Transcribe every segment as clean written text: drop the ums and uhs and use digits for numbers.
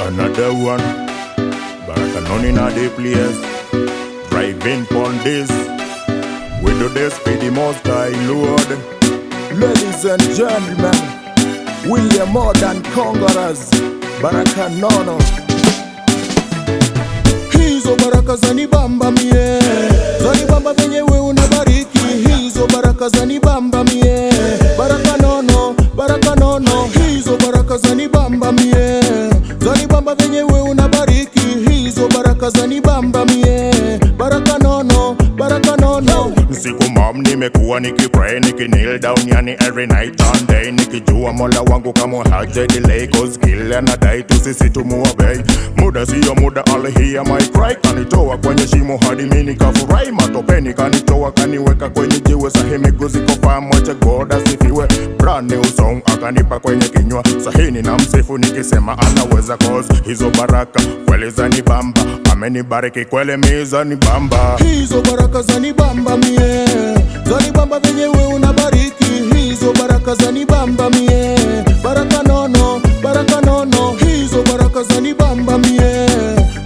Another one, Baraka none in a day place. Driving pon this, we do this for the most high Lord. Ladies and gentlemen, we are more than conquerors. Baraka nono. Hizo baraka zanibamba mie, zanibamba venye we unabariki. Hizo baraka zanibamba mie, baraka nono, baraka nono. Hizo baraka zanibamba mie, zanibamba venye we unabariki. Hizo baraka zanibamba mie, baraka nono, baraka nono. Siku mom nimekuwa nikipray, kneel down yani every night and day. Nikijua mola wangu kama haja delay, cause kila na dai tu sisi tumuobey. Muda siyo muda, all hear my cry. Kanitoa kwenye shimo hadi mimi nikafurahi. Matopeni kanitoa kaniweka kwenye jiwe. Sahi miguu ziko famu, acha God asifiwe. Brand new song akanipa kwenye kinywa. Sahini na msifu nikisema anaweza, cause hizo baraka kweli zanibamba. Amenibariki kweli mimi zanibamba. Hizo baraka zanibamba mie, zanibamba venye we unabariki. Hizo baraka zanibamba mie, baraka nono, baraka nono. Hizo baraka zanibamba mie,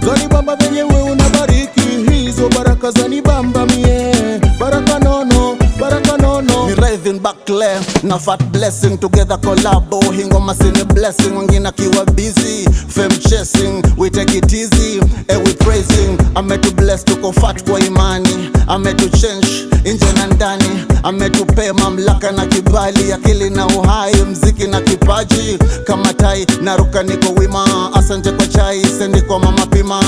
zanibamba venye we unabariki. Hizo baraka zanibamba mie, baraka nono, baraka nono. Ni Raven Backle na Fat Blessing together collabo. Hingoma sini blessing, wengine akiwa busy fame chasing, we take it easy and we praising. Ametu bless tuko fat kwa imani, ametu change nje na ndani, ametupea mamlaka na kibali, akili na uhai, mziki na kipaji. Kama tai naruka niko wima, asante kwa chai sendi kwa mama pima.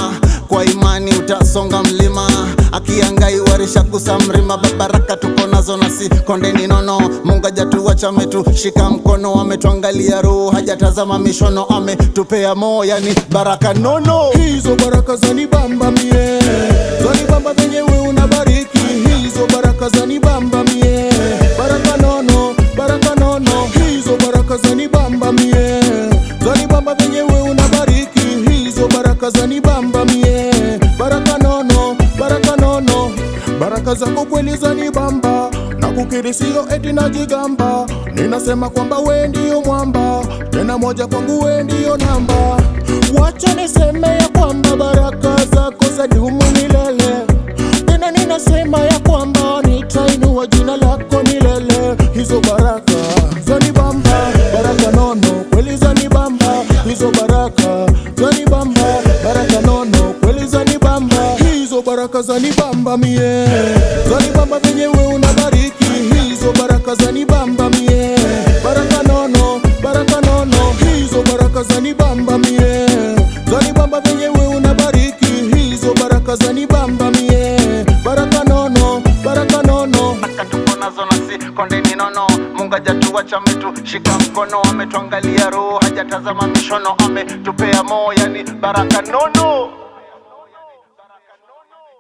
Kwa imani utasonga mlima, akiangai warisha kusamrima. Baraka tuko nazo nasi kondeni nono, Mungu hajatuacha ametushika mkono. Ametuangalia roho hajatazama mishono, ametupea moyo yani baraka nono. Hizo baraka zanibamba mie, zanibamba venye we unabariki. Hizo baraka zanibamba mie, baraka nono, baraka nono. Hizo baraka zanibamba mie, zanibamba venye we unabariki. Hizo baraka zanibamba mie, baraka nono, baraka nono. Baraka zako kweli zanibamba, na kukiri sio eti najigamba. Ninasema kwamba we ndiyo mwamba, tena moja kwangu we ndiyo namba. Wacha niseme ya kwamba baraka zako zadumu milele. Tena ninasema ya kwamba nitainua jina lako milele. Hizo baraka zanibamba, baraka nono kweli zanibamba. Hizo baraka zanibamba, baraka nono kweli zanibamba. Hizo baraka zanibamba mie, zanibamba venye we unabariki. Hizo baraka zanibamba mie, baraka nono, baraka nono. Hizo baraka zanibamba mie, zanibamba venye we unabariki. Hizo baraka zanibamba mie, baraka nono, baraka nono. Baraka tuko nazo nasi kondeni nono, Mungu hajatuacha ametushika mkono. Ametuangalia roho hajatazama mishono, ametupea moyo yani baraka nono.